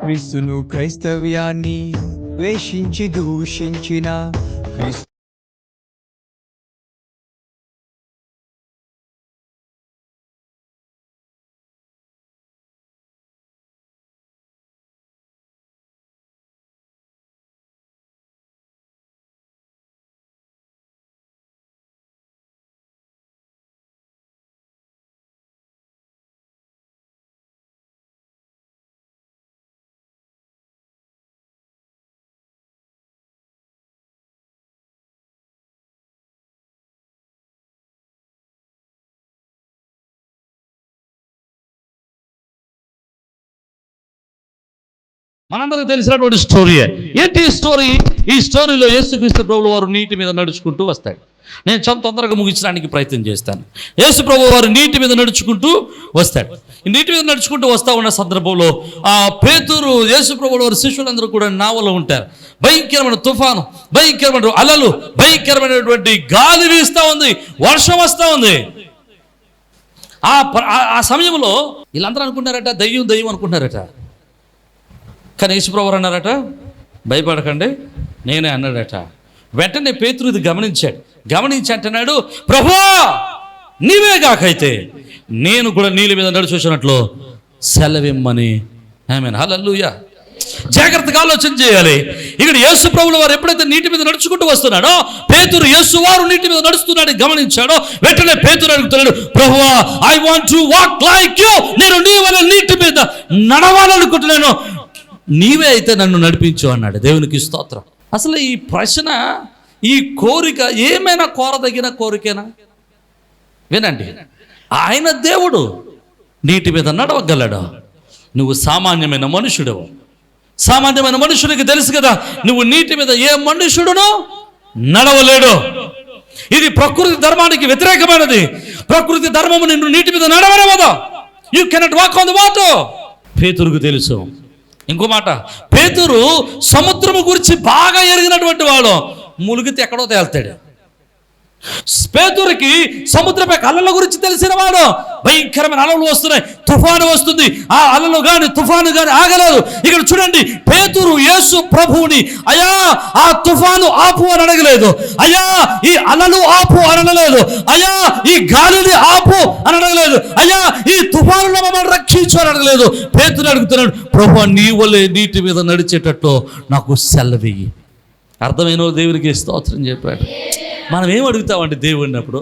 క్రీస్తును క్రైస్తవ్యాన్ని ద్వేషించి దూషించిన క్రీస్తు మనందరికి తెలిసినటువంటి స్టోరీయే. ఏంటి స్టోరీ? ఈ స్టోరీలో యేసుక్రీస్తు ప్రభువు వారు నీటి మీద నడుచుకుంటూ వస్తాడు. నేను చాలా తొందరగా ముగించడానికి ప్రయత్నం చేస్తాను. యేసు ప్రభువు వారు నీటి మీద నడుచుకుంటూ వస్తాడు. ఈ నీటి మీద నడుచుకుంటూ వస్తూ ఉన్న సందర్భంలో పేతురు, యేసు ప్రభువు వారి శిష్యులందరూ కూడా నావలో ఉంటారు. భయంకరమైన తుఫాను, భయంకరమైన అలలు, భయంకరమైనటువంటి గాలి వీస్తూ ఉంది, వర్షం వస్తూ ఉంది. ఆ సమయంలో వీళ్ళందరూ అనుకుంటారట దయ్యం దయ్యం అనుకుంటున్నారట. కానీ యేసుప్రభువు అన్నారట, భయపడకండి నేనే అన్నాడట. వెంటనే పేతురు ఇది గమనించి అంటున్నాడు, ప్రభువా నీవే కాకైతే నేను కూడా నీళ్ళ మీద నడిచొచ్చినట్లు సెలవిమ్మని. ఆమేన్, హల్లెలూయా. జాగ్రత్తగా ఆలోచన చేయాలి. ఇక్కడ యేసు ప్రభువుల వారు ఎప్పుడైతే నీటి మీద నడుచుకుంటూ వస్తున్నాడో, పేతురు యేసు వారు నీటి మీద నడుస్తున్నాడని గమనించాడో, వెంటనే పేతురు అడుగుతున్నాడు, ప్రభువా I want to walk like you, నేను నీ వల్ల నీటి మీద నడవాలనుకుంటున్నాను, నీవే అయితే నన్ను నడిపించు అన్నాడు. దేవునికి స్తోత్రం. అసలు ఈ ప్రశ్న, ఈ కోరిక ఏమైనా కోరదగిన కోరికేనా? వినండి, ఆయన దేవుడు నీటి మీద నడవగలడు. నువ్వు సామాన్యమైన మనుషుడు. సామాన్యమైన మనుషుడికి తెలుసు కదా, నువ్వు నీటి మీద ఏ మనుషుడునో నడవలేడు. ఇది ప్రకృతి ధర్మానికి వ్యతిరేకమైనది. ప్రకృతి ధర్మము నిన్ను నీటి మీద నడవనివ్వదు. You cannot walk on the water. పేతురుకు తెలుసు. ఇంకో మాట, పేతురు సముద్రము గురించి బాగా ఎరిగినటువంటి వాడు. ములిగితే ఎక్కడో తేల్తాడు. పేతురుకి సముద్రపై అలల గురించి తెలిసిన వాడు. భయంకరమైన అలలు వస్తున్నాయి, తుఫాను వస్తుంది. ఆ అలలు కానీ తుఫాను కానీ ఆగలేదు. ఇక్కడ చూడండి, పేతురు యేసు ప్రభువుని అయ్యా ఆ తుఫాను ఆపు అని అడగలేదు, అయ్యా ఈ అలలు ఆపు అని అనలేదు, అయ్యా ఈ గాలిని ఆపు అని అడగలేదు, అయ్యా ఈ తుఫానులో మమ్మల్ని రక్షించు అని అడగలేదు. పేతురు అడుగుతున్నాడు, ప్రభువా నీ వలే నీటి మీద నడిచేటట్టు నాకు సెలవియ్యి. అర్థమైన దేవునికి స్తోత్రం చెప్పాడు. మనం ఏం అడుగుతామండి దేవుడిని? అప్పుడు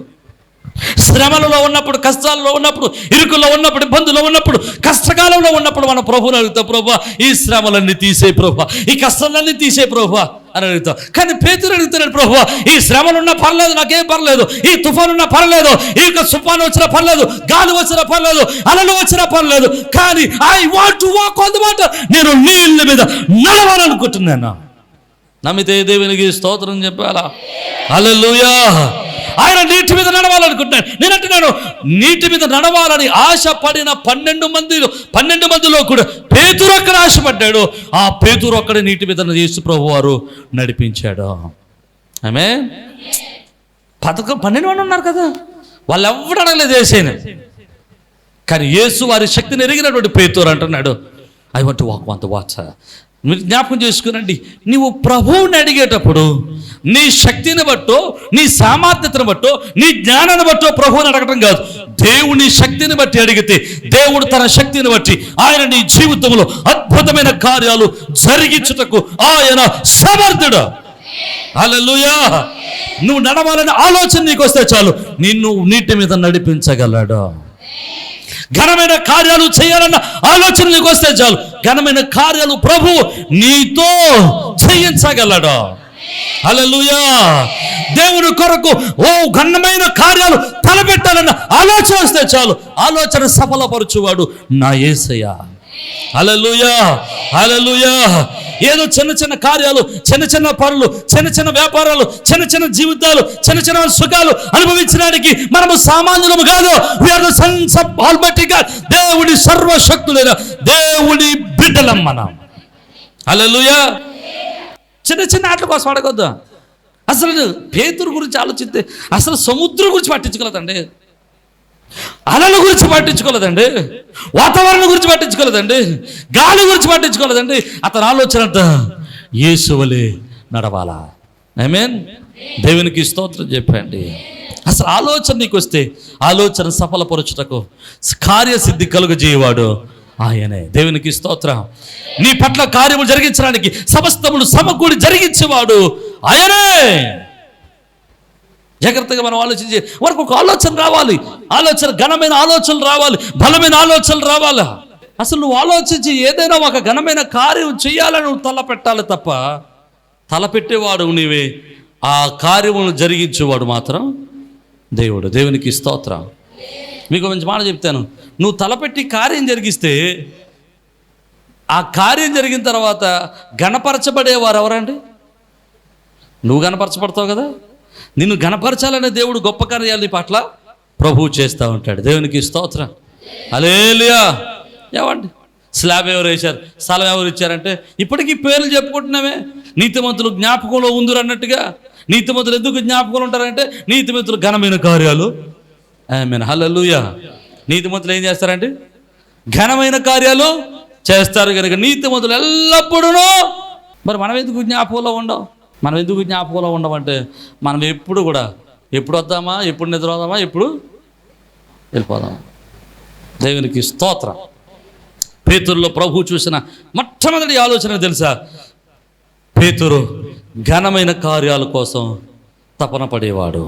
శ్రమలలో ఉన్నప్పుడు, కష్టాలలో ఉన్నప్పుడు, ఇరుకుల్లో ఉన్నప్పుడు, ఇబ్బందుల్లో ఉన్నప్పుడు, కష్టకాలంలో ఉన్నప్పుడు మనం ప్రభువుని అడుగుతాం, ప్రభువా ఈ శ్రమలన్నీ తీసే ప్రభువా, ఈ కష్టాలన్నీ తీసే ప్రభువా అని అడుగుతాం. కానీ పేతురు అడుగుతున్నాడు, ప్రభువా ఈ శ్రమలున్నా పర్లేదు, నాకేం పర్లేదు, ఈ తుఫానున్నా పర్లేదు, ఈ తుఫాను వచ్చినా పర్లేదు, గాలి వచ్చినా పర్లేదు, అలలు వచ్చినా పర్లేదు, కానీ I want to walk on the water, నేను నీళ్ళ మీద నడవాలనుకుంటున్నాను. నమ్మితే దేవునికి స్తోత్రం చెప్పాలా? హల్లెలూయా. ఆయన నీటి మీద నడవాలనుకుంటున్నాడు. నేను అంటున్నాను, నీటి మీద నడవాలని ఆశపడిన 12 మందిలో కూడా పేతురు అక్కడ ఆశపడ్డాడు. ఆ పేతురు అక్కడ నీటి మీద యేసు ప్రభువు వారు నడిపించాడు. ఆమేన్. 12 మంది ఉన్నారు కదా, వాళ్ళు ఎవరు అడగలేదు యేసుని. కానీ యేసు వారి శక్తిని ఎరిగినటువంటి పేతురు అంటున్నాడు, I want to walk on the water. మీరు జ్ఞాపకం చేసుకునండి, నీవు ప్రభువుని అడిగేటప్పుడు నీ శక్తిని బట్టో, నీ సామర్థ్యతను బట్టో, నీ జ్ఞానాన్ని బట్టో ప్రభువుని అడగటం కాదు. దేవుని శక్తిని బట్టి అడిగితే దేవుడు తన శక్తిని బట్టి ఆయన నీ జీవితంలో అద్భుతమైన కార్యాలు జరిగించుటకు ఆయన సమర్థుడు. హల్లెలూయా. నువ్వు నడవాలనే ఆలోచన నీకు వస్తే చాలు, నిన్ను నీటి మీద నడిపించగలడు. ఘనమైన కార్యాలు చేయాలన్న ఆలోచన నీకు వస్తే చాలు, ఘనమైన కార్యాలు ప్రభు నీతో చేయించగలడు. హల్లెలూయా. దేవుని కొరకు ఘనమైన కార్యాలు తలపెట్టాలన్న ఆలోచన వస్తే చాలు, ఆలోచన సఫలపరచువాడు నా యేసయ్య. హల్లెలూయా, హల్లెలూయా. ఏదో చిన్న కార్యాలు, చిన్న పనులు, చిన్న వ్యాపారాలు, చిన్న జీవితాలు, చిన్న సుఖాలు అనుభవించడానికి మనము సామాన్యులము కాదు. We are the sons of almighty god. దేవుడి సర్వశక్తులైన దేవుడి బిడ్డలం మనం. హల్లెలూయా. చిన్న ఆటల కోసం అడగొద్దు. అసలు పేతురు గురించి ఆలోచిస్తే అసలు సముద్రం గురించి పట్టించుకోలేదండి. అలల గురించి పట్టించుకోలేదండి, వాతావరణం గురించి పట్టించుకోలేదండి, గాలి గురించి పట్టించుకోలేదండి. అతని ఆలోచన అంతా యేసువలే నడవాలా. ఆమేన్. దేవునికి స్తోత్రం చెప్పండి. అసలు ఆలోచన నీకు వస్తే ఆలోచన సఫలపరచుటకు కార్యసిద్ధి కలుగజేయవాడు ఆయనే. దేవునికి స్తోత్రం. నీ పట్ల కార్యములు జరిగించడానికి సమస్తములు సమకూడి జరిగించేవాడు ఆయనే. జాగ్రత్తగా మనం ఆలోచించి వరకు ఒక ఆలోచన రావాలి, ఆలోచన ఘనమైన ఆలోచనలు రావాలి, బలమైన ఆలోచనలు రావాలి. అసలు నువ్వు ఆలోచించి ఏదైనా ఒక ఘనమైన కార్యం చేయాలని నువ్వు తలపెట్టాలి తప్ప, తలపెట్టేవాడు నీవే, ఆ కార్యమును జరిగించేవాడు మాత్రం దేవుడు. దేవునికి స్తోత్రం. మీకు మంచి మాట చెప్తాను, నువ్వు తలపెట్టి కార్యం జరిగిస్తే ఆ కార్యం జరిగిన తర్వాత గణపరచబడేవారు ఎవరండి? నువ్వు గణపరచబడతావు కదా. నిన్ను గణపరచాలనే దేవుడు గొప్ప కార్యాలు నీ పట్ల ప్రభువు చేస్తూ ఉంటాడు. దేవునికి స్తోత్రం. హల్లెలూయా. ఏమండి, స్లాబ్ ఎవరు వేశారు, స్థలం ఎవరు ఇచ్చారంటే ఇప్పటికీ పేర్లు చెప్పుకుంటున్నామే. నీతిమంతులు జ్ఞాపకంలో ఉందిరు అన్నట్టుగా. నీతిమంతులు ఎందుకు జ్ఞాపకంలో ఉంటారంటే నీతిమంతులు ఘనమైన కార్యాలు. ఆమేన్. హల్లెలూయా. నీతిమంతులు ఏం చేస్తారంటే ఘనమైన కార్యాలు చేస్తారు కనుక నీతిమంతులు ఎల్లప్పుడూ. మరి మనం ఎందుకు జ్ఞాపకంలో ఉండవు? మనం ఎందుకు జ్ఞాపకంలో ఉండమంటే మనం ఎప్పుడు కూడా ఎప్పుడు వద్దామా, ఎప్పుడు నిద్ర వద్దామా, ఎప్పుడు వెళ్ళిపోదామా. దేవునికి స్తోత్రం. పేతురులో ప్రభు చూసిన మొట్టమొదటి ఆలోచన తెలుసా? పేతురు ఘనమైన కార్యాల కోసం తపన పడేవాడు,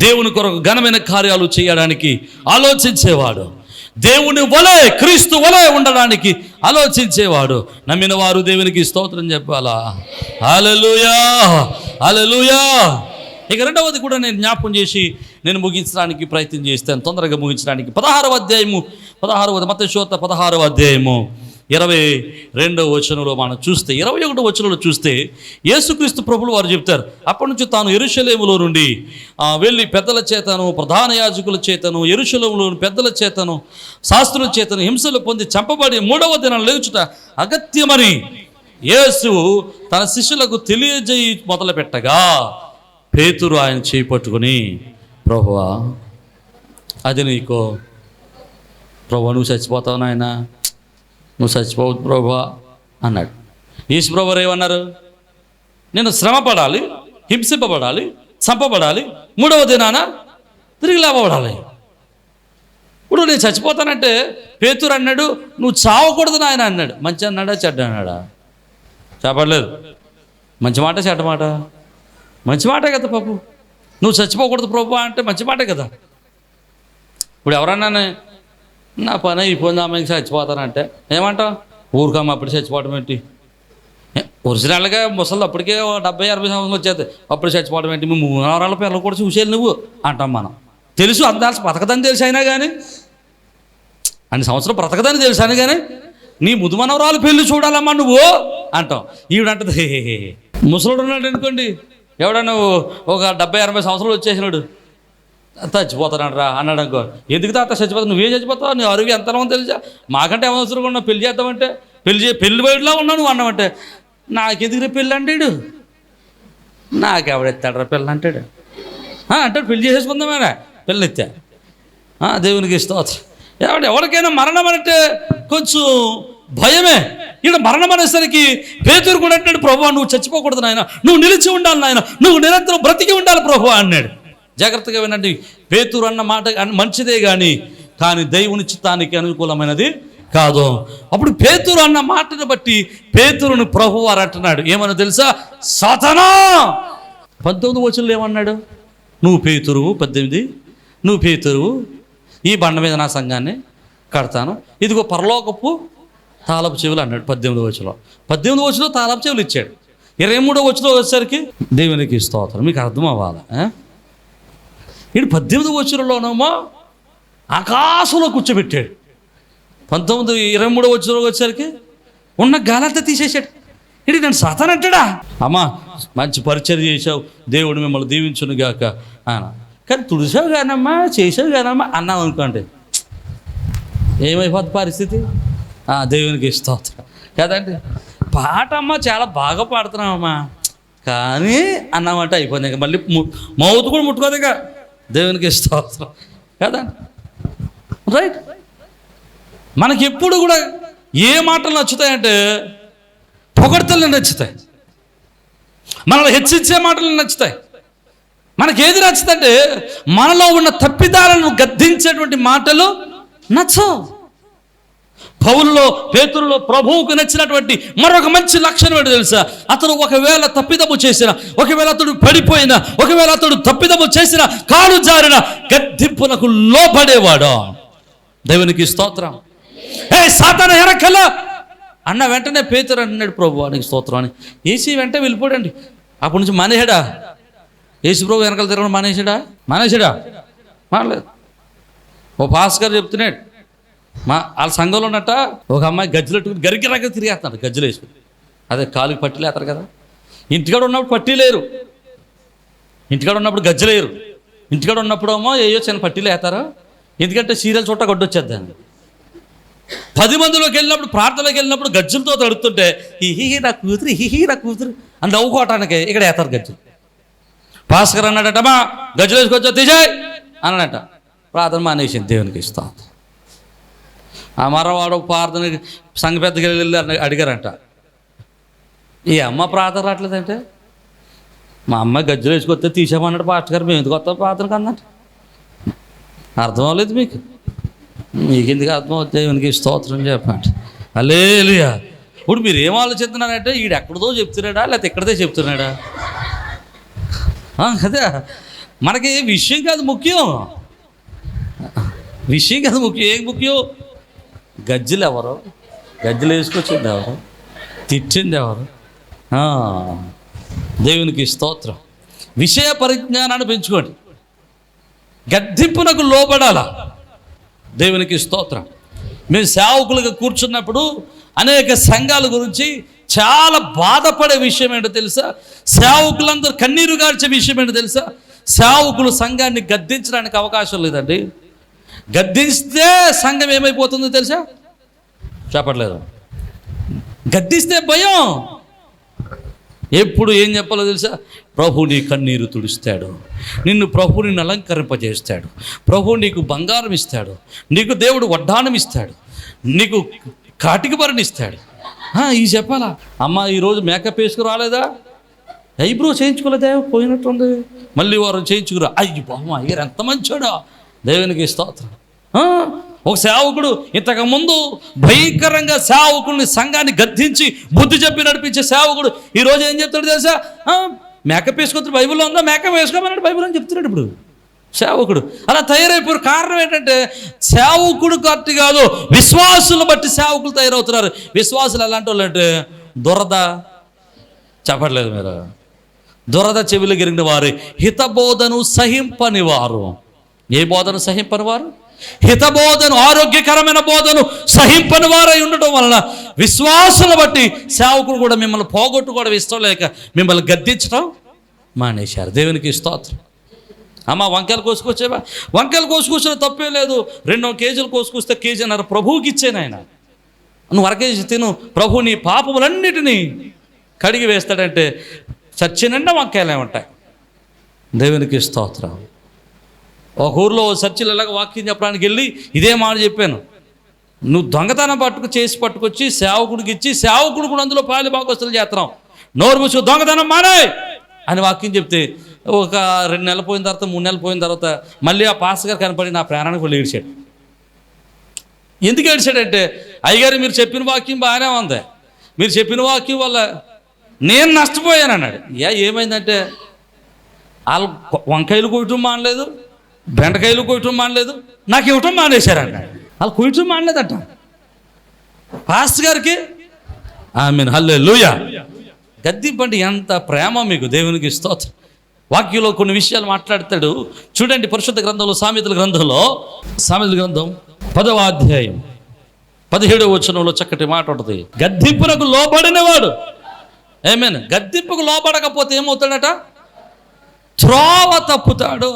దేవుని కొరకు ఘనమైన కార్యాలు చేయడానికి ఆలోచించేవాడు, దేవుని వలె క్రీస్తు వలె ఉండడానికి ఆలోచించేవాడు. నమ్మిన వారు దేవునికి స్తోత్రం చెప్పాలా. హల్లెలూయా, హల్లెలూయా. ఇక రెండవది కూడా నేను జ్ఞాపకం చేసి నేను ముగించడానికి ప్రయత్నం చేస్తాను, తొందరగా ముగించడానికి. 16వ అధ్యాయము, మత్తయి సువార్త 16వ అధ్యాయము 22వ వచనంలో మనం చూస్తే, 21వ వచనంలో చూస్తే యేసుక్రీస్తు ప్రభులు వారు చెప్తారు, అప్పటి నుంచి తాను యెరూషలేములో నుండి వెళ్ళి పెద్దల చేతను, ప్రధాన యాజకుల చేతను, యెరూషలేములోని పెద్దల చేతను, శాస్త్రుల చేతను హింసలు పొంది చంపబడి 3వ దినం లేచుట అగత్యమని యేసు తన శిష్యులకు తెలియజేయి మొదలుపెట్టగా పేతురు ఆయన చేయి పట్టుకుని, ప్రభువా అది నీకో, ప్రభువా నువ్వు చచ్చిపోతావు నాయన, నువ్వు చచ్చిపోవు ప్రభువా అన్నాడు. యేసు ప్రభువారు ఏమన్నారు? నేను శ్రమ పడాలి, హింసింపబడాలి, చంపబడాలి, 3వ దినాన తిరిగి లేవబడాలి. ఇప్పుడు నేను చచ్చిపోతానంటే పేతురు అన్నాడు నువ్వు చావకూడదు నాయన అన్నాడు. మంచి అన్నాడా చెడ్డ అన్నాడా? చెప్పలేదు. మంచి మాట చెడ్డ మాట? మంచి మాటే కదా పాపు. నువ్వు చచ్చిపోకూడదు ప్రభు అంటే మంచి మాటే కదా. ఇప్పుడు ఎవరన్నా నా పని అయిపోయింది ఆమెకి చచ్చిపోతానంటే ఏమంటావు? ఊరుకమ్మ అప్పుడు చచ్చిపోవడం ఏంటి? ఒరిజినల్గా ముసలు అప్పటికే 70-60 సంవత్సరాలు వచ్చేది, అప్పుడు చచ్చిపోవడం ఏంటి? మీ 3 వారాల పిల్లలు కూడా చూసేది నువ్వు అంటాం మనం. తెలుసు అందాల్సి బతకదని తెలిసి అయినా కానీ, అన్ని సంవత్సరం బ్రతకదని తెలుసాను కానీ నీ ముదు మనవరాలు పెళ్ళి చూడాలమ్మా నువ్వు అంటాం. ఈవిడంటది ముసలుడు ఉన్నాడు అనుకోండి, ఎవడన్నా ఒక 70-60 సంవత్సరాలు వచ్చేసినాడు చచ్చిపోతాడు రా అన్నాడు అనుకో, ఎందుకు తాత చచ్చిపోతావు? నువ్వేం చచ్చిపోతావు? నీ అరుగు ఎంతలో తెలుసా? మాకంటే అవసరం ఉన్నావు, పెళ్లి చేద్దామంటే పెళ్లి బయటలో ఉన్నావు నువ్వు అన్నామంటే నాకెందుకు పెళ్ళి అంటాడు, నాకెవడెత్తాడు పెళ్ళి అంటాడు అంటాడు. పెళ్లి చేసేసుకుందామేనా పెళ్ళి ఎత్తా. దేవునికి స్తోత్రం. ఎవరికైనా మరణం అంటే కొంచెం భయమే. ఇక్కడ మరణం అనేసరికి పేతురు కూడా అంటాడు, ప్రభువా నువ్వు చచ్చిపోకూడదు నాయన, నువ్వు నిలిచి ఉండాలి నాయన, నువ్వు నిరంతరం బ్రతికి ఉండాలి ప్రభువా అన్నాడు. జాగ్రత్తగా వినండి, పేతురు అన్న మాట మంచిదే కానీ దేవుని చిత్తానికి అనుకూలమైనది కాదు. అప్పుడు పేతురు అన్న మాటను బట్టి పేతురుని ప్రభువారు అంటున్నాడు ఏమన్నా తెలుసా? సాతానా. 19వ వచనంలో ఏమన్నాడు? నువ్వు పేతురువు, 18 నువ్వు పేతురువు, ఈ బండ మీద నా సంఘాన్ని కడతాను, ఇదిగో పరలోకపు తాళపు చెవులు అన్నాడు 18వ వచనంలో. 18వ వచనంలో తాళపు చెవులు ఇచ్చాడు. 23వ వచనంలో వచ్చేసరికి దేవునికి స్తోత్రం. మీకు అర్థం అవ్వాలి. ఇటు 18వ వచనంలోనేమో ఆకాశంలో కూర్చోబెట్టాడు. 23వ వచనంలో వచ్చేసరికి ఉన్న గాలంతా తీసేసాడు. ఇది నేను సాతాను అంటాడా? అమ్మా మంచి పరిచయం చేసావు, దేవుడు మిమ్మల్ని దీవించును గాక అన్న. కానీ తుడిసావు కానమ్మా, చేసావు కానమ్మా అన్నావు అనుకోండి, ఏమైపోద్ది పరిస్థితి? దేవునికి స్తోత్రం కదండి. పాట అమ్మ చాలా బాగా పాడుతున్నావమ్మా కానీ అన్నామంటే అయిపోయింది, ఇంకా మళ్ళీ మౌత్ కూడా ముట్టుకోదు ఇక. దేవునికి స్తోత్రం కదండి. రైట్. మనకి ఎప్పుడు కూడా ఏ మాటలు నచ్చుతాయంటే పొగడ్తలు నచ్చుతాయి, మనల్ని హెచ్చించే మాటలు నచ్చుతాయి. మనకి ఏది నచ్చుతుందంటే మనలో ఉన్న తప్పిదాలను గద్దించేటువంటి మాటలు నచ్చవు. పౌలులో, పేతురులో ప్రభువుకు నచ్చినటువంటి మరొక మంచి లక్షణం ఏంటో తెలుసా? అతను ఒకవేళ తప్పిదము చేసిన, ఒకవేళ అతడు పడిపోయినా, ఒకవేళ అతడు తప్పిదము చేసిన, కాలు జారిన గద్దింపునకు లోబడేవాడు. దేవునికి స్తోత్రం. ఏ సాతాను ఎరకల అన్న వెంటనే పేతురు అంటున్నాడు, ప్రభు నీకు స్తోత్రం అని. ఏసీ వెంటనే వెళ్ళిపోడండి. అప్పటి నుంచి మానేశాడా? యేసు ప్రభు వెనకాల తిరగడం మానేశాడా? మానలేదు. ఓ పాస్ గారు చెప్తున్నాడు, వాళ్ళ సంఘంలో ఉన్నట్ట ఒక అమ్మాయి గజ్జలెట్టుకుని గరిగిరగ్గర తిరిగేస్తున్నాడు, గజ్జలు వేసుకుని. అదే కాలుకి పట్టీలు వేస్తారు కదా. ఇంటికాడ ఉన్నప్పుడు పట్టీ లేరు, ఇంటికాడ ఉన్నప్పుడు గజ్జలేరు, ఇంటికాడ ఉన్నప్పుడు ఏమో ఏయో చిన్న పట్టీలు వేస్తారు. ఎందుకంటే సీరియల్ చుట్ట గొడ్డొచ్చేద్దాన్ని. 10 మందిలోకి వెళ్ళినప్పుడు, ప్రార్థనలోకి వెళ్ళినప్పుడు గజ్జలతో తడుతుంటే హిహి నా కూతురు అని నవ్వుకోవటానికి ఇక్కడ వేస్తారు గజ్జలు. భాస్కర్ అన్నాడట, మా గజ్జలు వేసుకొచ్చా తీసేయ్ అన్నాడట. ప్రార్థన మానేసింది. దేవునికి ఇస్తాం. ఆ మరవాడు ప్రార్థన సంఘ పెద్దకి వెళ్ళి అడిగారంట, ఈ అమ్మ ప్రార్థన రావట్లేదంటే, మా అమ్మ గజ్జలు వేసుకొస్తే తీసామన్నాడు పాస్టర్ గారు. మేము ఎందుకు వస్తాం ప్రార్థనకు అన్నట్టు. అర్థం అవ్వలేదు మీకు? ఎందుకు అర్థం అవుతుంది? దేవునికి స్తోత్రం చెప్పండి. హల్లెలూయా. ఇప్పుడు మీరు ఏం ఆలోచిస్తున్నారంటే ఈడు ఎక్కడిదో చెప్తున్నాడా లేకపోతే ఎక్కడిదే చెప్తున్నాడా? కదా, మనకి విషయం కాదు ముఖ్యం, విషయం కాదు ముఖ్యం. ఏం ముఖ్యం? గజ్జలు ఎవరు, గజ్జలు వేసుకొచ్చింది ఎవరు, తిట్టింది ఎవరు? దేవునికి స్తోత్రం. విషయ పరిజ్ఞానాన్ని పెంచుకోండి, గద్దింపునకు లోబడాలా. దేవునికి స్తోత్రం. మేము సేవకులుగా కూర్చున్నప్పుడు అనేక సంఘాల గురించి చాలా బాధపడే విషయం ఏంటో తెలుసా? సేవకులందరూ కన్నీరు గార్చే విషయం ఏంటో తెలుసా? సేవకులు సంఘాన్ని గద్దించడానికి అవకాశం లేదండి. గద్దిస్తే సంఘం ఏమైపోతుందో తెలుసా? చెప్పట్లేదు. గద్దిస్తే భయం. ఎప్పుడు ఏం చెప్పాలో తెలుసా? ప్రభు నీ కన్నీరు తుడుస్తాడు, ప్రభు నిన్ను అలంకరింపజేస్తాడు, ప్రభు నీకు బంగారం ఇస్తాడు, నీకు దేవుడు వడ్డానం ఇస్తాడు, నీకు కాటికి భరణిస్తాడు. ఇది చెప్పాలా? అమ్మ ఈరోజు మేకప్ వేసుకు రాలేదా? ఐబ్రో చేయించుకోలేదా? పోయినట్టుంది. మళ్ళీ వారు చేయించుకురా. అయ్యి బామ్మ అయ్యారు ఎంత మంచోడా. దేవునికి స్తోత్రం. ఒక సేవకుడు ఇంతకుముందు భయంకరంగా సేవకుడిని సంఘాన్ని గద్దించి బుద్ధి చెప్పి నడిపించే సేవకుడు ఈరోజు ఏం చెప్తాడు తెలుసా? మేకప్ వేసుకోవచ్చు, బైబిల్లో ఉందా? మేకప్ వేసుకోమన్నాడు బైబిల్ అని చెప్తున్నాడు ఇప్పుడు సేవకుడు. అలా తయారైపోయారు. కారణం ఏంటంటే సేవకుడు కరెక్ట్ కాదు, విశ్వాసులను బట్టి సేవకులు తయారవుతున్నారు. విశ్వాసులు ఎలాంటి వాళ్ళు అంటే దురద, చెప్పట్లేదు మీరు, దురద చెవిలు గిరిగిన వారు, హితబోధను సహింపని వారు. ఏ బోధను సహింపని వారు? హితబోధను, ఆరోగ్యకరమైన బోధను సహింపని వారై ఉండటం వలన విశ్వాసులను బట్టి సేవకుడు కూడా మిమ్మల్ని పోగొట్టుకోవడం ఇష్టం లేక మిమ్మల్ని గద్దించడం మానేశారు. దేవునికి స్తోత్రం. అమ్మ వంకాయలు కోసుకొచ్చేవా? వంకాయలు కోసుకొచ్చిన తప్పే లేదు. 2 కేజీలు కోసుకొస్తే కేజీన్నర ప్రభువుకి ఇచ్చాను ఆయన. నువ్వు 1 కేజీ తిను, ప్రభు నీ పాపములన్నిటినీ కడిగి వేస్తాడంటే చచ్చినండా వంకాయలే ఉంటాయి. దేవునికి స్తోత్రం. ఒక ఊర్లో చర్చిలు ఎలాగ వాక్యం చెప్పడానికి వెళ్ళి ఇదే మాట చెప్పాను. నువ్వు దొంగతనం పట్టుకొచ్చి సేవకుడికి ఇచ్చి సేవకుడు కూడా అందులో పాలు భాగస్తులు చేస్తున్నావు, నోరు మూసు దొంగతనం మానే అని వాక్యం చెప్తే ఒక 2 నెలలు పోయిన తర్వాత 3 నెలలు పోయిన తర్వాత మళ్ళీ ఆ పాస్ గారు కనపడి నా ప్రాణానికి వాళ్ళు ఏడ్చాడు. ఎందుకు ఏడ్చాడంటే, అయ్యగారు మీరు చెప్పిన వాక్యం బాగానే ఉంది, మీరు చెప్పిన వాక్యం వల్ల నేను నష్టపోయాను అన్నాడు. ఏమైందంటే వాళ్ళు వంకాయలు కొయ్యటం మానలేదు, బెండకాయలు కొయ్యటం మానలేదు, నాకు ఇవ్వటం మానేశారంట. వాళ్ళు కొయ్యటం మానలేదట పాస్ గారికి. ఆమేన్, హల్లెలూయా. గద్దింపండి, ఎంత ప్రేమ మీకు. దేవునికి స్తోత్రం. వాక్యంలో కొన్ని విషయాలు మాట్లాడతాడు చూడండి. పరిశుద్ధ గ్రంథంలో సామెతల గ్రంథం 10వ అధ్యాయం 17వ వచనంలో చక్కటి మాట ఉంటుంది. గద్దింపునకు లోబడినవాడు, ఆమేన్, గద్దింపుకు లోబడకపోతే ఏమవుతాడట? త్రోవ తప్పుతాడు.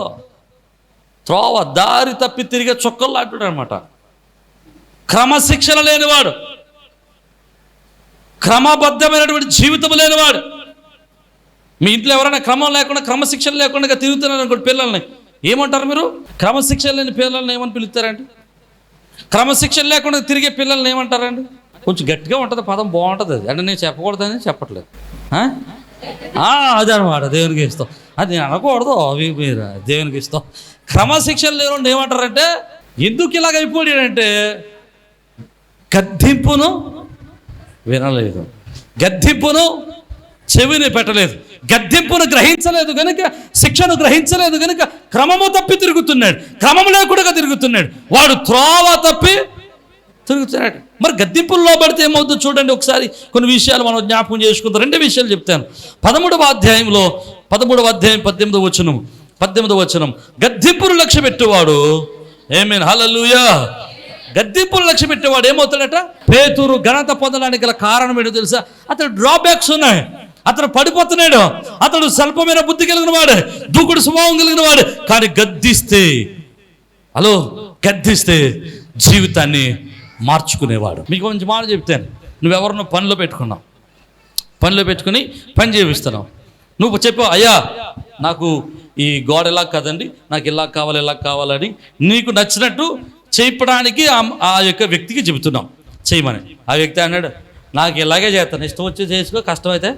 త్రోవ, దారి తప్పి తిరిగే చుక్కలు అంటాడు అనమాట. క్రమశిక్షణ లేనివాడు, క్రమబద్ధమైనటువంటి జీవితం లేనివాడు. మీ ఇంట్లో ఎవరైనా క్రమం లేకుండా, క్రమశిక్షణ లేకుండా తిరుగుతున్నారు అనుకోండి, పిల్లల్ని ఏమంటారు మీరు? క్రమశిక్షణ లేని పిల్లల్ని ఏమని పిలుస్తారండి? క్రమశిక్షణ లేకుండా తిరిగే పిల్లల్ని ఏమంటారండి? కొంచెం గట్టిగా ఉంటుంది పదం, బాగుంటుంది అది. అంటే నేను చెప్పకూడదని చెప్పట్లేదు. అది అనమాట, దేవునికి ఇస్తాం. అది నేను అనకూడదు, అవి మీరు దేవునికి ఇస్తాం. క్రమశిక్షణ లేని ఏమంటారంటే, ఎందుకు ఇలాగ అయిపోయాడంటే గద్దింపును వినలేదు, గద్దింపును చెవిని పెట్టలేదు, గద్దింపును గ్రహించలేదు కనుక, శిక్షను గ్రహించలేదు కనుక క్రమము తప్పి తిరుగుతున్నాడు, క్రమం లేకుండా తిరుగుతున్నాడు, వాడు త్రోవ తప్పి తిరుగుతున్నాడు. మరి గద్దింపుల్లో పడితే ఏమవుతుందో చూడండి ఒకసారి. కొన్ని విషయాలు మనం జ్ఞాపకం చేసుకుంటాం. 2 విషయాలు చెప్తాను. 13వ అధ్యాయం 18వ వచనం, గద్దింపును లక్ష్య పెట్టేవాడు, ఆమేన్ హల్లెలూయా, గద్దింపును లక్ష్య పెట్టేవాడు ఏమవుతాడట? పేతురు ఘనత పొందడానికి గల కారణం ఏంటో తెలుసా? అతడు డ్రాబ్యాక్స్ ఉన్నాయి, అతడు పడిపోతున్నాడు, అతడు స్వల్పమైన బుద్ధి కలిగిన వాడు, దూకుడు స్వభావం కలిగిన వాడు. కానీ గద్దిస్తే జీవితాన్ని మార్చుకునేవాడు. మీకు కొంచెం మాట చెప్తాను. నువ్వెవరినో పనిలో పెట్టుకుని పని చేపిస్తున్నావు. నువ్వు చెప్పావు, అయ్యా నాకు ఈ గోడ ఎలా కదండి, నాకు ఇలా కావాలని నీకు నచ్చినట్టు చేయడానికి ఆ యొక్క వ్యక్తికి చెబుతున్నావు చేయమని. ఆ వ్యక్తి అన్నాడు, నాకు ఇలాగే చేస్తాను, ఇష్టం వచ్చి చేసుకో, కష్టమైతే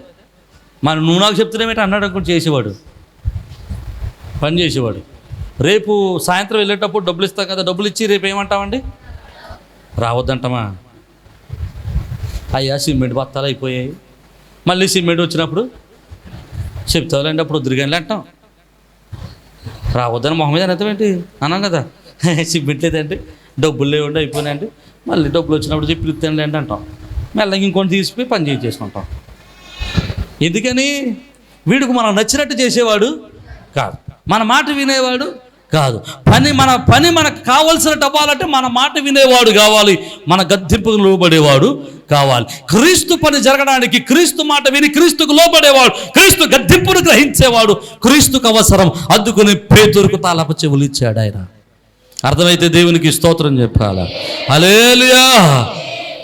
మరి నువ్వు నాకు చెప్తున్నామేంటి అన్నాడు. అనుకుంటూ పని చేసేవాడు. రేపు సాయంత్రం వెళ్ళేటప్పుడు డబ్బులు ఇస్తాం కదా, డబ్బులు ఇచ్చి రేపు ఏమంటామండి? రావద్దంటామా? అయ్యా సిమెంట్ బత్తాలు అయిపోయాయి, మళ్ళీ సిమెంట్ వచ్చినప్పుడు చెప్తావులేండి, అప్పుడు వద్దురుగానే అంటాం. రావద్దని మొహం మీద అర్థమేంటి అన్నాం కదా. సిమెంట్ లేదండి, డబ్బులు లేవండి, అయిపోయినాయండి, మళ్ళీ డబ్బులు వచ్చినప్పుడు చెప్పి ఇస్తానులేండి అంటాం. మెల్లగా ఇంకొని తీసిపోయి పని చేసుకుంటాం. ఎందుకని? వీడికి మనం నచ్చినట్టు చేసేవాడు కాదు, మన మాట వినేవాడు కాదు. మన పని మనకు కావాల్సినట్టు అవ్వాలంటే మన మాట వినేవాడు కావాలి, మన గద్దింపుకు లోబడేవాడు కావాలి. క్రీస్తు పని జరగడానికి క్రీస్తు మాట విని క్రీస్తుకు లోబడేవాడు, క్రీస్తు గద్దింపును గ్రహించేవాడు క్రీస్తుకు అవసరం. అందుకుని పేతురుకు తాళపు చెవులు ఇచ్చాడు ఆయన. అర్థమైతే దేవునికి స్తోత్రం చెప్పాలా? హల్లెలూయా.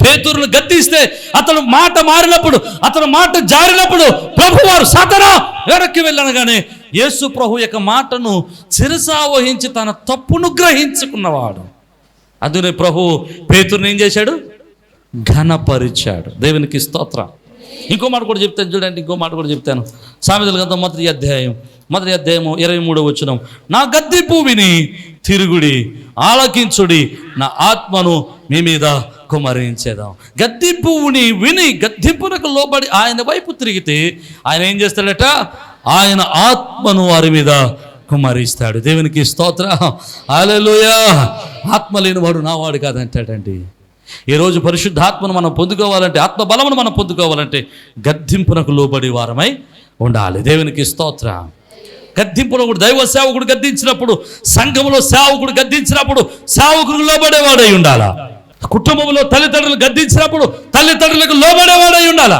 పేతురును గద్దిస్తే అతను మాట మారినప్పుడు, అతను మాట జారినప్పుడు ప్రభువారు సాతానా వెనక్కి వెళ్ళనగానే యేసు ప్రభు యొక్క మాటను శిరసావహించి తన తప్పును గ్రహించుకున్నవాడు. అందునే ప్రభు పేతురుని ఏం చేశాడు? ఘనపరిచాడు. దేవునికి స్తోత్రం. ఇంకో మాట కూడా చెప్తాను చూడండి, సామెతల గ్రంథం 1వ అధ్యాయం 23వ వచనం, నా గద్దింపు విని తిరుగుడి, ఆలకించుడి, నా ఆత్మను మీ మీద కుమరించేదాం. గద్దింపుని విని గద్దింపునకు లోబడి ఆయన వైపు తిరిగితే ఆయన ఏం చేస్తాడట? ఆయన ఆత్మను వారి మీద కుమరిస్తాడు. దేవునికి స్తోత్రం. హల్లెలూయా. ఆత్మ లేనివాడు నావాడు కాదంటాడండి. ఈరోజు పరిశుద్ధాత్మను మనం పొందుకోవాలంటే, ఆత్మ బలమును మనం పొందుకోవాలంటే గద్దింపునకు లోబడి వారమై ఉండాలి. దేవునికి స్తోత్రం. గద్దింపులో కూడా దైవ సేవకుడు గద్దించినప్పుడు, సంఘములో సేవకుడు గద్దించినప్పుడు సేవకుడు లోబడేవాడై ఉండాలా. కుటుంబంలో తల్లిదండ్రులు గద్దించినప్పుడు తల్లిదండ్రులకు లోబడేవాడై ఉండాలా.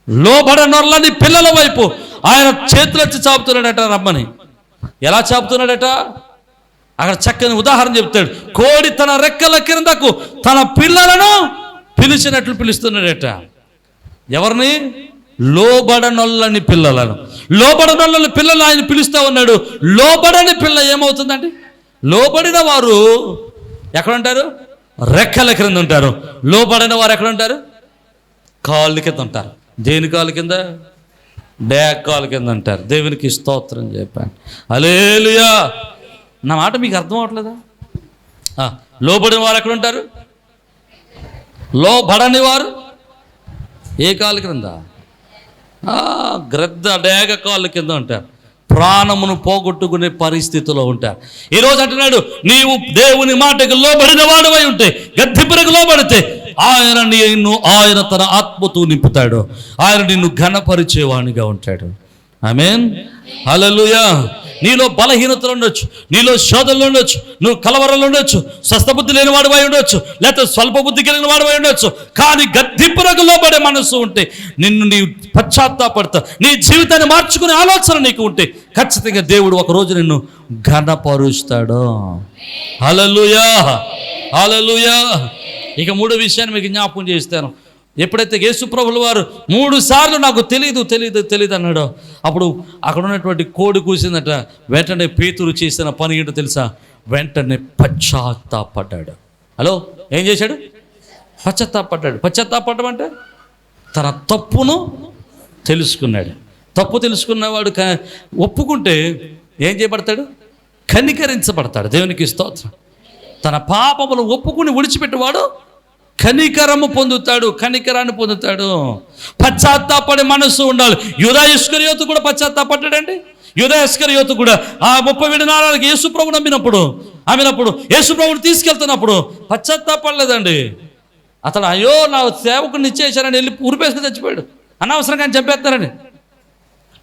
లోబడనొల్లని పిల్లల వైపు ఆయన చేతులెత్తి చాపుతున్నాడట రమ్మని. ఎలా చాపుతున్నాడట? అక్కడ చక్కని ఉదాహరణ చెప్తాడు. కోడి తన రెక్కల కిందకు తన పిల్లలను పిలిచినట్లు పిలుస్తున్నాడట. ఎవరిని? లోబడనొల్లని పిల్లలను. లోబడనొల్లని పిల్లలు ఆయన పిలుస్తూ ఉన్నాడు. లోబడని పిల్ల ఏమవుతుందండి? లోబడిన వారు ఎక్కడ ఉంటారు? రెక్కల క్రింద ఉంటారు. లోబడిన వారు ఎక్కడ ఉంటారు? కాళ్ళ కింద ఉంటారు. దేని కాళ్ళ కింద? బ్యాక్ కాళ్ళ కింద ఉంటారు. దేవునికి స్తోత్రం చెప్పాను. హల్లెలూయా. నా మాట మీకు అర్థం అవట్లేదా? లోబడిన వారు ఎక్కడ ఉంటారు? లోబడని వారు ఏ కాళ్ళ క్రింద? గ్రద్ద డేగ కాళ్ళ కింద ఉంటారు. ప్రాణమును పోగొట్టుకునే పరిస్థితిలో ఉంటారు. ఈరోజు అంటున్నాడు, నీవు దేవుని మాటకు లోబడిన వాడవై ఉంటే, గద్దింపునకు లోబడితే ఆయన తన ఆత్మతో నింపుతాడు. ఆయన నిన్ను ఘనపరిచేవానిగా ఉంటాడు. ఆమేన్. హల్లెలూయా. నీలో బలహీనతలు ఉండొచ్చు, నీలో శోధనలు ఉండొచ్చు, నువ్వు కలవరలు ఉండొచ్చు, స్వస్థబుద్ధి లేని వాడివై ఉండొచ్చు, లేకపోతే స్వల్ప బుద్ధి కలిగిన వాడివై ఉండొచ్చు. కానీ గద్దింపునకు లోబడే మనసు ఉంటే, నీ పశ్చాత్తాపడతా, నీ జీవితాన్ని మార్చుకునే ఆలోచన నీకు ఉంటే, ఖచ్చితంగా దేవుడు ఒకరోజు నిన్ను ఘనపరుస్తాడు. హల్లెలూయా. హల్లెలూయా. ఇక 3వ విషయాన్ని మీకు జ్ఞాపకం చేస్తాను. ఎప్పుడైతే యేసు ప్రభుల వారు 3 సార్లు నాకు తెలియదు అన్నాడో, అప్పుడు అక్కడ ఉన్నటువంటి కోడి కూసిందట. వెంటనే పేతురు చేసిన పని ఏంటో తెలుసా? వెంటనే పశ్చాత్తాపడ్డాడు. హలో, ఏం చేశాడు? పశ్చాత్తాపడ్డాడు. పశ్చాత్తాపడడం అంటే తన తప్పును తెలుసుకున్నాడు. తప్పు తెలుసుకున్నవాడు ఒప్పుకుంటే ఏం చేయబడతాడు? కనికరించబడతాడు. దేవునికి స్తోత్రం. తన పాపములు ఒప్పుకుని విడిచిపెట్టేవాడు కనికరము పొందుతాడు, కనికరాన్ని పొందుతాడు. పశ్చాత్తాపడే మనసు ఉండాలి. యూదా ఇస్కరియోతు కూడా పశ్చాత్తాపడ్డాడండి. యూదా ఇస్కరియోతు కూడా ఆ 30 దినాలకు యేసుప్రభుని నమ్మినప్పుడు యేసుప్రభుని తీసుకెళ్తున్నప్పుడు పశ్చాత్తాపడలేదండి. అతడు అయ్యో నా సేవకుని ఇచ్చేసారని వెళ్ళి ఊరిపేసుకుని చచ్చిపోయాడు. అనవసరంగా ఆయన చంపేస్తారని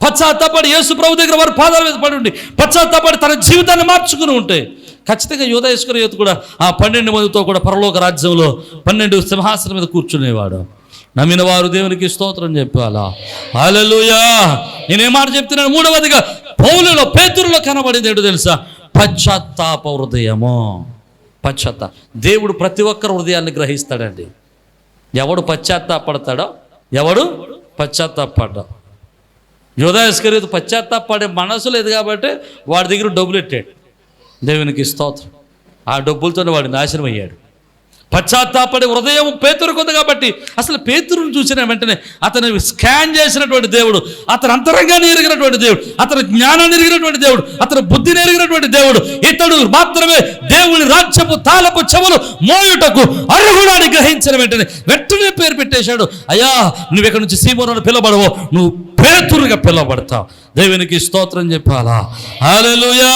పశ్చాత్తాపడి యేసు ప్రభు దగ్గర వారి పాదాల మీద పడి ఉండి పశ్చాత్తాపడి తన జీవితాన్ని మార్చుకుని ఉంటే ఖచ్చితంగా యూదా ఇస్కరియోతు కూడా ఆ 12 మందితో కూడా పరలోక రాజ్యంలో 12 సింహాసనం మీద కూర్చునేవాడు. నమ్మిన వారు దేవునికి స్తోత్రం చెప్పాలా? హల్లెలూయా. నేనే మాట చెప్తున్నాను. మూడవదిగా పౌలులో, పేతురులో కనబడింది ఏంటో తెలుసా? పశ్చాత్తాప హృదయము. దేవుడు ప్రతి ఒక్కరి హృదయాన్ని గ్రహిస్తాడండి. ఎవడు పశ్చాత్తాపడతాడో, ఎవడు పశ్చాత్తాపడ్డా. యూదా ఇస్కరియోతు పశ్చాత్తాపడే మనసు లేదు కాబట్టి వాడి దగ్గర డబ్బులు ఎట్టాడు. దేవునికి స్తోత్రం. ఆ డబ్బులతోనే వాడు నాశనం అయ్యాడు. పశ్చాత్తాపడే హృదయం పేతురుకు ఉంది కాబట్టి అసలు పేతురుని చూసిన వెంటనే అతను స్కాన్ చేసినటువంటి దేవుడు, అతను అంతరంగాన్ని ఎరిగినటువంటి దేవుడు, అతను జ్ఞానాన్ని ఎరిగినటువంటి దేవుడు, అతను బుద్ధిని ఎరిగినటువంటి దేవుడు. ఇతడు మాత్రమే దేవుని రాజ్యపు తాళపు చెవులు మోయుటకు అర్హుడాన్ని గ్రహించిన వెంటనే పేరు పెట్టేశాడు. అయ్యా, నువ్వు ఎక్కడి నుంచి సీమోను పిలవబడవో, నువ్వు పేతురుగా పిలవబడతావు. దేవునికి స్తోత్రం చెప్పాలా? హల్లెలూయా.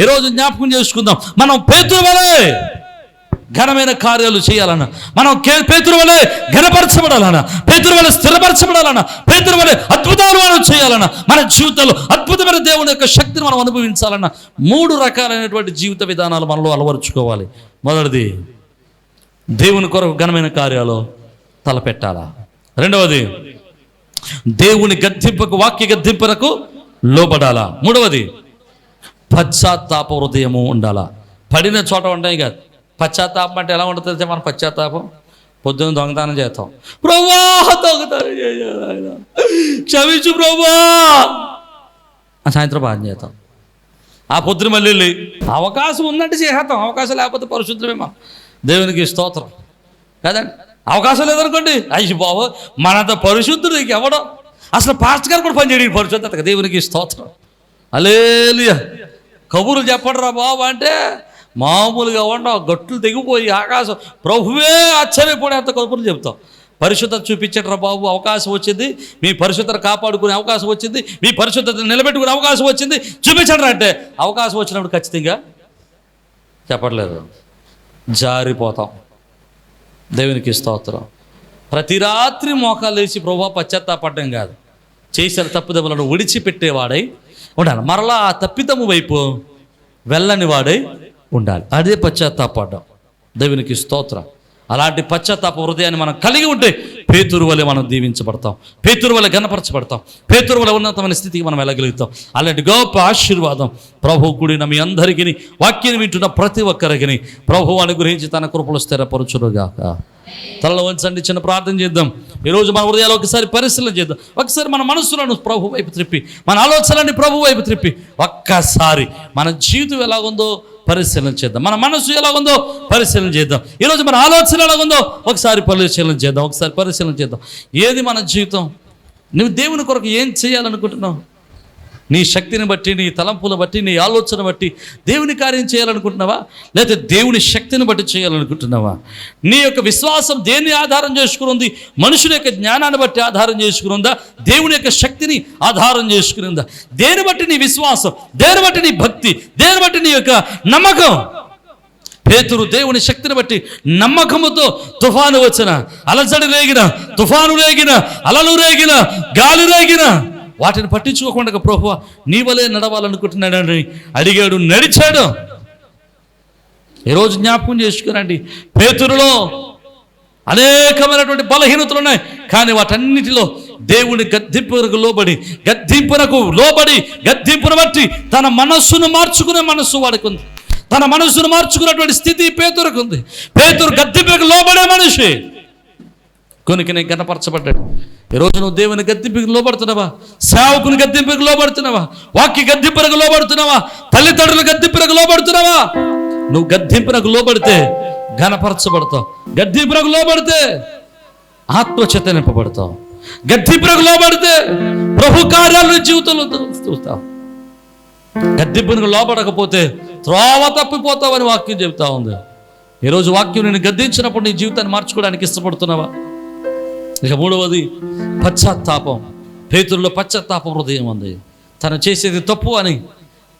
ఈరోజు జ్ఞాపకం చేసుకుందాం. మనం పేతురు వలె ఘనమైన కార్యాలు చేయాలన్నా, మనం పేతురు వలె ఘనపరచబడాలన్నా, పేతురు వలె స్థిరపరచబడాలన్నా, పేతురు వలె అద్భుతాలు మనం చేయాలన్నా, మన జీవితంలో అద్భుతమైన దేవుని యొక్క శక్తిని మనం అనుభవించాలన్నా 3 రకాలైనటువంటి జీవిత విధానాలు మనలో అలవరుచుకోవాలి. మొదటిది, దేవుని కొరకు ఘనమైన కార్యాలు తలపెట్టాలా. రెండవది, దేవుని గద్దింపుకు, వాక్య గద్దింపునకు లోబడాలా. మూడవది, పశ్చాత్తాప హృదయము ఉండాలా. పడిన చోట ఉంటాయి కాదు. పశ్చాత్తాపం అంటే ఎలా ఉంటుంది? మన పశ్చాత్తాపం పొద్దున్న దొంగతనం చేస్తాం, ప్రభువా దొంగతనం చేయాలి, క్షమించు ప్రభువా, సాయంత్రం బాధ చేస్తాం. ఆ పొద్దున మళ్ళీ వెళ్ళి అవకాశం ఉందంటే చేసేస్తాం, అవకాశం లేకపోతే పరిశుద్ధమేమో. దేవునికి స్తోత్రం కదండి. అవకాశం లేదనుకోండి, అయ్యి బాబు మనంత పరిశుద్ధుడు ఎవడో, అసలు పాస్టర్ గారు కూడా పనిచేయడానికి పరిశుద్ధత. దేవునికి స్తోత్రం. హల్లెలూయా. కబుర్లు చెప్పడరా బాబు అంటే మామూలుగా ఉండవు, గట్లు తెగిపోయి ఆకాశం ప్రభువే ఆశ్చర్యపడేంత కబుర్లు చెప్తాం. పరిశుద్ధత చూపించడరా బాబు, అవకాశం వచ్చింది, మీ పరిశుద్ధత కాపాడుకునే అవకాశం వచ్చింది, మీ పరిశుద్ధతను నిలబెట్టుకునే అవకాశం వచ్చింది, చూపించడరా అంటే అవకాశం వచ్చినప్పుడు ఖచ్చితంగా చెప్పట్లేదు, జారిపోతాం. దేవునికి స్తోత్రం. ప్రతి రాత్రి మోకాలు వేసి ప్రభువా పశ్చాత్తాపడడం కాదు, చేసిన తప్పుదములను విడిచిపెట్టేవాడై ఉండాలి. మరలా ఆ తప్పిదము వైపు వెళ్ళని వాడై ఉండాలి. అదే పశ్చాత్తాపడ్డం. దేవునికి స్తోత్రం. అలాంటి పశ్చాత్తాప హృదయాన్ని మనం కలిగి ఉంటే పేతురు వలె మనం దీవించబడతాం, పేతురు వలె ఘనపరచబడతాం, పేతురు వలె ఉన్నతమైన స్థితికి మనం వెళ్ళగలుగుతాం. అలాంటి గొప్ప ఆశీర్వాదం ప్రభు కూడిన మీ అందరికీ, వాక్యాన్ని వింటున్న ప్రతి ఒక్కరికి ప్రభు అనుగ్రహించి తన కృపలు స్థిరపరచునుగాక. తలలో వంచండి, చిన్న ప్రార్థన చేద్దాం. ఈరోజు మన హృదయాలు ఒకసారి పరిశీలన చేద్దాం. ఒకసారి మన మనసులను ప్రభు వైపు త్రిప్పి, మన ఆలోచనని ప్రభు వైపు త్రిప్పి ఒక్కసారి మన జీవితం ఎలాగుందో పరిశీలన చేద్దాం. మన మనసు ఎలాగుందో పరిశీలన చేద్దాం. ఈరోజు మన ఆలోచన ఎలాగుందో ఒకసారి పరిశీలన చేద్దాం. ఏది మన జీవితం? నువ్వు దేవుని కొరకు ఏం చేయాలనుకుంటున్నావు? నీ శక్తిని బట్టి, నీ తలంపులను బట్టి, నీ ఆలోచన బట్టి దేవుని కార్యం చేయాలనుకుంటున్నావా? లేకపోతే దేవుని శక్తిని బట్టి చేయాలనుకుంటున్నావా? నీ యొక్క విశ్వాసం దేన్ని ఆధారం చేసుకుని ఉంది? మనుషుల యొక్క జ్ఞానాన్ని బట్టి ఆధారం చేసుకుని ఉందా? దేవుని యొక్క శక్తిని ఆధారం చేసుకుని ఉందా? దేని బట్టి నీ విశ్వాసం, దేని బట్టి నీ భక్తి, దేని బట్టి నీ యొక్క నమ్మకం? పేతురు దేవుని శక్తిని బట్టి నమ్మకముతో తుఫాను వచ్చిన, అలజడి రేగిన, తుఫాను రేగిన, అలలు రేగిన, గాలి రేగిన వాటిని పట్టించుకోకుండా ప్రభువా నీ వలే నడవాలనుకుంటున్నాడని అడిగాడు, నడిచాడు. ఈరోజు జ్ఞాపకం చేసుకురండి, పేతురులో అనేకమైనటువంటి బలహీనతలు ఉన్నాయి, కానీ వాటన్నిటిలో దేవుని గద్దింపునకు లోబడి గద్దింపును బట్టి తన మనస్సును మార్చుకునే మనస్సు వాడికి ఉంది. తన మనస్సును మార్చుకున్నటువంటి స్థితి పేతురుకు ఉంది. పేతురు గద్దింపునకు లోబడే మనిషి కొనికి నేను గణపరచబడ్డాడు. ఈరోజు నువ్వు దేవుని గద్దింపుకు లోబడుతున్నావా? సేవకుని గద్దింపుకు లోబడుతున్నావా? వాక్య గద్దింపునకు లోబడుతున్నావా? తల్లిదండ్రుల గద్దింపునకు లోబడుతున్నావా? నువ్వు గద్దింపునకు లోబడితే ఘనపరచబడతావు. గద్దింపునకు లోబడితే ఆత్మచేత నింపబడతావు. గద్దింపునకు లోబడితే ప్రభు కార్యాలు నీ జీవితంలో చూస్తావు. గద్దింపునకు లోబడకపోతే త్రోవ తప్పిపోతావని వాక్యం చెబుతా ఉంది. ఈరోజు వాక్యం నేను గద్దించినప్పుడు నీ జీవితాన్ని మార్చుకోవడానికి ఇష్టపడుతున్నావా? ఇక మూడవది పశ్చాత్తాపం. పేతురులో పశ్చాత్తాప హృదయం ఉంది. తను చేసేది తప్పు అని,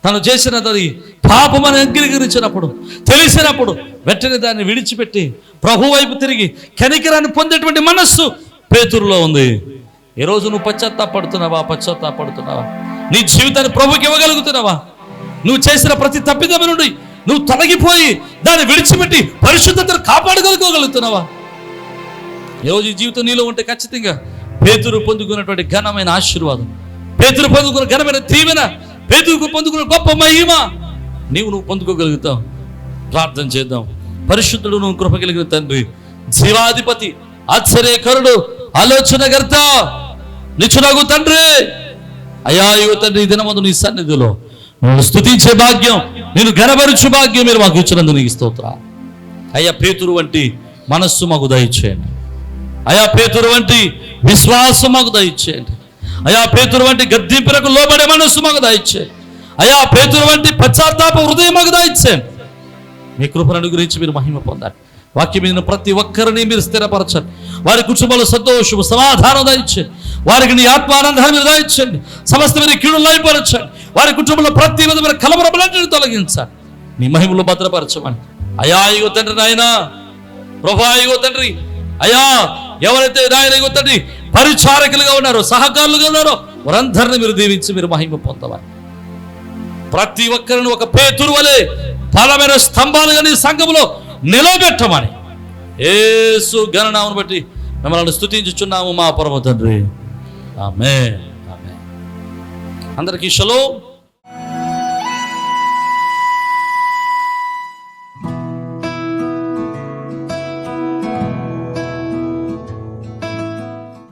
తను చేసినది పాపం అని అంగీకరించినప్పుడు, తెలిసినప్పుడు వెంటనే దాన్ని విడిచిపెట్టి ప్రభు వైపు తిరిగి కనికరాన్ని పొందేటువంటి మనస్సు పేతురులో ఉంది. ఈరోజు నువ్వు పశ్చాత్తాపడుతున్నావా? నీ జీవితాన్ని ప్రభుకి ఇవ్వగలుగుతున్నావా? నువ్వు చేసిన ప్రతి తప్పిదం నుండి నువ్వు తొలగిపోయి దాన్ని విడిచిపెట్టి పరిశుద్ధతను కాపాడుకోగలుగుతున్నావా? ఈరోజు ఈ జీవితం నీలో ఉంటే ఖచ్చితంగా పేతురు పొందుకున్నటువంటి ఘనమైన ఆశీర్వాదం, పేతురు పొందుకున్న ఘనమైన దీవెన, పేతురుకు పొందుకున్న గొప్ప మహిమ నువ్వు పొందుకోగలుగుతావు. ప్రార్థన చేద్దాం. పరిశుద్ధుడు, నువ్వు కృప కలిగిన తండ్రి, జీవాధిపతి, ఆశ్చర్యకరుడు, ఆలోచనకర్త, నిచ్చునగు తండ్రి, అయ్యా ఇగో తండ్రి, ఈ దినమందు నీ సన్నిధిలో నువ్వు స్తుతించే భాగ్యం, నేను ఘనపరచు భాగ్యం మీరు మాకు ఇచ్చినందుకు నీకు స్తోత్రం. అయ్యా పేతురు వంటి మనస్సు మాకు దయచేయండి. అయ్యా పేతురు వంటి విశ్వాసం మాకు దయచేయండి. అయ్యా పేతురు వంటి గద్దింపునకు లోబడే మనస్సు మాకు దయచేయండి. అయ్యా పేతురు వంటి పశ్చాత్తాప హృదయం మాకు దయచేయండి. మీ కృపను అనుగ్రహించి మీరు మహిమ పొందండి. వాక్యం మీద ప్రతి ఒక్కరిని మీరు స్థిరపరచండి. వారి కుటుంబంలో సంతోషము, సమాధానం దయచేయండి. వారికి నీ ఆత్మానందాన్ని మీరు దయచేయండి. సమస్త మీద కీడులు లయపరచండి. వారి కుటుంబంలో ప్రతి విధమైన కలవరములన్నిటిని తొలగించండి. నీ మహిమలో భద్రపరచమని. అయ్యా ఇగో తండ్రి, నాయన ప్రభా, ఇగో తండ్రి, అయ్యా ఎవరైతే నాయన ఇగో తండ్రి పరిచారకులుగా ఉన్నారో, సహకారులుగా ఉన్నారో వారందరిని మీరు దీవించి మీరు మహిమ పొందవాలి. ప్రతి ఒక్కరిని ఒక పేతురు వలె బలమైన స్తంభాలుగా నీ సంఘములో నిలబెట్టమని యేసు ఘననామమును బట్టి మిమ్మల్ని స్తుతించుచున్నాము మా పరమ తండ్రి. ఆమేన్. ఆమేన్. అందరికీ షలోమ్.